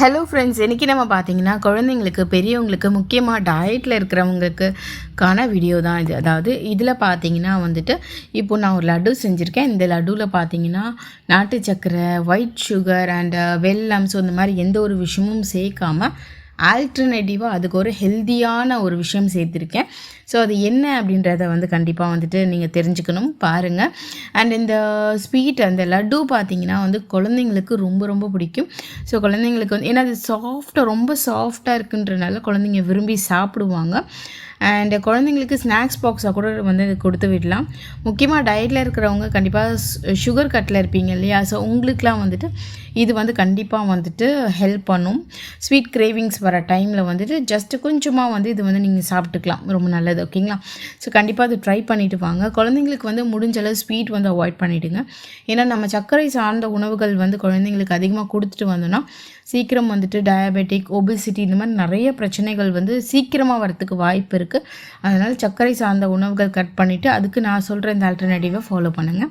Hello friends, இன்றைக்கி நம்ம பார்த்தீங்கன்னா குழந்தைங்களுக்கு பெரியவங்களுக்கு முக்கியமாக டயட்டில் இருக்கிறவங்களுக்கான வீடியோ தான் இது. அதாவது இதில் பார்த்தீங்கன்னா வந்துட்டு இப்போ நான் ஒரு லட்டு செஞ்சுருக்கேன். இந்த லட்டுவில் பார்த்தீங்கன்னா நாட்டு சர்க்கரை, ஒயிட் சுகர் அண்ட் வெல்லம், ஸோ இந்த மாதிரி எந்த ஒரு விஷயமும் சேர்க்காமல் ஆல்டர்னேட்டிவாக அதுக்கு ஒரு ஹெல்த்தியான ஒரு விஷயம் சேர்த்துருக்கேன். ஸோ அது என்ன அப்படின்றத கண்டிப்பாக நீங்கள் தெரிஞ்சுக்கணும், பாருங்கள். அண்ட் இந்த ஸ்வீட் அந்த லட்டு பார்த்திங்கன்னா குழந்தைங்களுக்கு ரொம்ப ரொம்ப பிடிக்கும். ஸோ குழந்தைங்களுக்கு ஏன்னா அது ரொம்ப சாஃப்டாக இருக்குன்றனால குழந்தைங்க விரும்பி சாப்பிடுவாங்க. அண்ட் குழந்தைங்களுக்கு ஸ்நாக்ஸ் பாக்ஸாக கூட கொடுத்து விடலாம். முக்கியமாக டயட்டில் இருக்கிறவங்க கண்டிப்பாக சுகர் கட்டில் இருப்பீங்க இல்லையா, ஸோ உங்களுக்குலாம் இது கண்டிப்பாக ஹெல்ப் பண்ணும். ஸ்வீட் கிரேவிங்ஸ் வர டைமில் ஜஸ்ட்டு கொஞ்சமாக இது நீங்கள் சாப்பிட்டுக்கலாம், ரொம்ப நல்லது. ஓகேங்களா? ஸோ கண்டிப்பாக அது ட்ரை பண்ணிவிட்டு வாங்க. குழந்தைங்களுக்கு முடிஞ்சளவு ஸ்வீட் அவாய்ட் பண்ணிவிடுங்க. ஏன்னா நம்ம சர்க்கரை சார்ந்த உணவுகள் குழந்தைங்களுக்கு அதிகமாக கொடுத்துட்டு வந்தோன்னா சீக்கிரம் டயபெட்டிக், ஒபிசிட்டி இந்த மாதிரி நிறைய பிரச்சனைகள் சீக்கிரமாக வரத்துக்கு வாய்ப்பு இருக்குது. அதனால் சர்க்கரை சார்ந்த உணவுகள் கட் பண்ணிவிட்டு அதுக்கு நான் சொல்கிற இந்த ஆல்டர்னேட்டிவை ஃபாலோ பண்ணுங்கள்.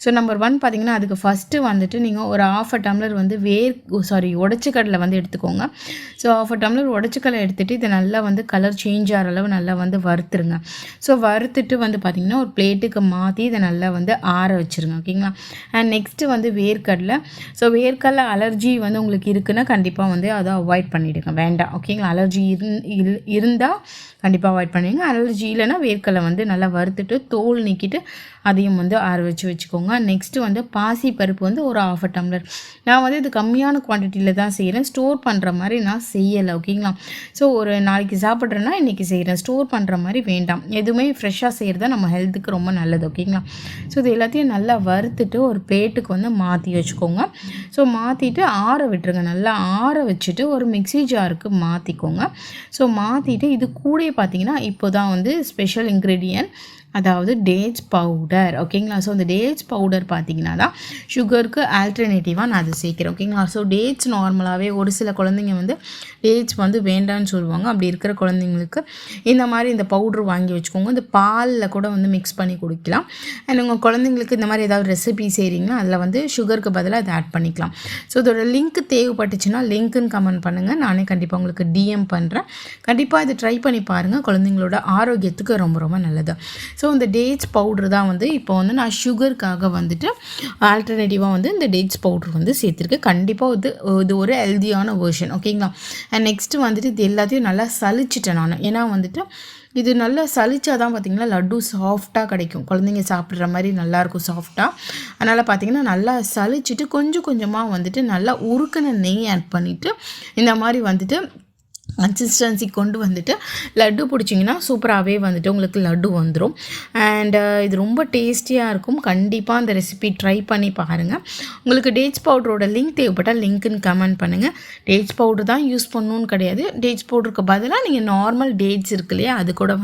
ஸோ நம்பர் 1 பார்த்திங்கன்னா அதுக்கு ஃபஸ்ட்டு நீங்கள் ஒரு ½ டம்ளர் உடச்சிக்கடலை எடுத்துக்கோங்க. ஸோ ½ டம்ளர் உடச்சிக்கடலை எடுத்துகிட்டு இதை நல்லா கலர் சேஞ்ச் ஆகிற அளவு நல்லா வறுத்துருங்க. ஸோ வறுத்துட்டு பார்த்திங்கன்னா ஒரு பிளேட்டுக்கு மாற்றி இதை நல்லா ஆற வச்சுருங்க. ஓகேங்களா? அண்ட் நெக்ஸ்ட்டு வேர்க்கடலை. ஸோ வேர்க்கடலை அலர்ஜி உங்களுக்கு இருக்குன்னா கண்டிப்பாக அதை அவாய்ட் பண்ணிவிடுங்க, வேண்டாம். ஓகேங்களா? அலர்ஜி இருந்தால் கண்டிப்பாக அவாய்ட் பண்ணுவீங்க. அலர்ஜி இல்லைன்னா வேர்க்கடலை நல்லா வறுத்துட்டு தோல் நீக்கிட்டு அதையும் ஆற வச்சுக்கோங்க. நெக்ஸ்ட்டு பாசி பருப்பு ஒரு ½ டம்ளர். நான் இது கம்மியான குவான்டிட்டியில் தான் செய்கிறேன், ஸ்டோர் பண்ணுற மாதிரி நான் செய்யலை. ஓகேங்களா? ஸோ ஒரு நாளைக்கு சாப்பிட்றேன்னா இன்றைக்கி செய்கிறேன், ஸ்டோர் பண்ணுற மாதிரி வேண்டாம். எதுவுமே ஃப்ரெஷ்ஷாக செய்கிறது நம்ம ஹெல்த்துக்கு ரொம்ப நல்லது. ஓகேங்களா? ஸோ இது எல்லாத்தையும் நல்லா வறுத்துட்டு ஒரு பிளேட்டுக்கு மாற்றி வச்சுக்கோங்க. ஸோ மாற்றிட்டு ஆற விட்டுருங்க. நல்லா ஆற வச்சுட்டு ஒரு மிக்ஸி ஜாருக்கு மாற்றிக்கோங்க. ஸோ மாற்றிட்டு இது கூட பார்த்திங்கன்னா இப்போ தான் ஸ்பெஷல் இன்க்ரீடியன்ட், அதாவது டேட்ஸ் பவுடர். ஓகேங்களா? ஸோ அந்த டேட்ஸ் பவுடர் பார்த்திங்கன்னா தான் சுகருக்கு ஆல்டர்னேட்டிவாக நான் அதை சேர்க்குறேன். ஓகேங்களா? ஸோ டேட்ஸ் நார்மலாகவே ஒரு சில குழந்தைங்க டேட்ஸ் வேண்டான்னு சொல்லுவாங்க. அப்படி இருக்கிற குழந்தைங்களுக்கு இந்த மாதிரி இந்த பவுட்ரு வாங்கி வச்சுக்கோங்க. இந்த பாலில் கூட மிக்ஸ் பண்ணி குடிக்கலாம். அண்ட் உங்கள் குழந்தைங்களுக்கு இந்த மாதிரி ஏதாவது ரெசிபி செய்கிறீங்கன்னா அதில் சுகருக்கு பதிலாக அதை ஆட் பண்ணிக்கலாம். ஸோ இதோட லிங்க் தேவைப்பட்டுச்சுன்னா லிங்க்குன்னு கமெண்ட் பண்ணுங்கள், நானே கண்டிப்பாக உங்களுக்கு டிஎம் பண்ணுறேன். கண்டிப்பாக இதை ட்ரை பண்ணி பாருங்கள், குழந்தைங்களோட ஆரோக்கியத்துக்கு ரொம்ப ரொம்ப நல்லது. ஸோ இந்த டேட்ஸ் பவுட்ரு தான் இப்போ நான் சுகருக்காக ஆல்டர்னேட்டிவாக இந்த டேட்ஸ் பவுட்ரு சேர்த்துருக்கேன். கண்டிப்பாக இது ஒரு ஹெல்தியான வேர்ஷன். ஓகேங்களா? அண்ட் நெக்ஸ்ட்டு இது எல்லாத்தையும் நல்லா சலிச்சிட்டேன் நான். ஏன்னா இது நல்லா சலிச்சா தான் பார்த்திங்கன்னா லட்டு சாஃப்டாக கிடைக்கும், குழந்தைங்க சாப்பிட்ற மாதிரி நல்லாயிருக்கும் சாஃப்டாக. அதனால் பார்த்திங்கன்னா நல்லா சலிச்சிட்டு கொஞ்சம் கொஞ்சமாக நல்லா உருக்கின நெய் ஆட் பண்ணிவிட்டு இந்த மாதிரி கன்சிஸ்டன்சி கொண்டு லட்டு பிடிச்சிங்கன்னா சூப்பராகவே உங்களுக்கு லட்டு வந்துடும். அண்ட் இது ரொம்ப டேஸ்டியாக இருக்கும். கண்டிப்பாக அந்த ரெசிபி ட்ரை பண்ணி பாருங்கள். உங்களுக்கு டேட்ஸ் பவுடரோட லிங்க் தேவைப்பட்டால் லிங்க்குன்னு கமெண்ட் பண்ணுங்கள். டேட்ஸ் பவுடர் தான் யூஸ் பண்ணணுன்னு கிடையாது. டேட்ஸ் பவுடருக்கு பதிலாக நீங்கள் நார்மல் டேட்ஸ் இருக்கு இல்லையா, அது கூட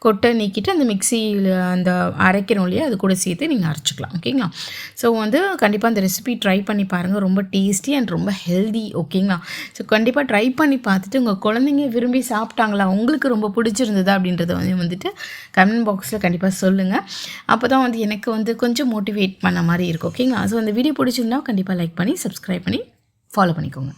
கொட்டை நீக்கிட்டு அந்த மிக்சியில் அந்த அரைக்கிறோம் இல்லையா, அது கூட சேர்த்து நீங்கள் அரைச்சிக்கலாம். ஓகேங்களா? ஸோ கண்டிப்பாக அந்த ரெசிபி ட்ரை பண்ணி பாருங்கள். ரொம்ப டேஸ்டி அண்ட் ரொம்ப ஹெல்தி. ஓகேங்களா? ஸோ கண்டிப்பாக ட்ரை பண்ணி பார்த்துட்டு உங்கள் குழந்தைங்க விரும்பி சாப்பிட்டாங்களா, உங்களுக்கு ரொம்ப பிடிச்சிருந்ததா அப்படின்றத கமெண்ட் பாக்ஸில் கண்டிப்பாக சொல்லுங்கள். அப்போ தான் எனக்கு கொஞ்சம் மோட்டிவேட் பண்ண மாதிரி இருக்கும். ஓகேங்களா? ஸோ அந்த வீடியோ பிடிச்சிருந்தா கண்டிப்பாக லைக் பண்ணி சப்ஸ்கிரைப் பண்ணி ஃபாலோ பண்ணிக்கோங்க.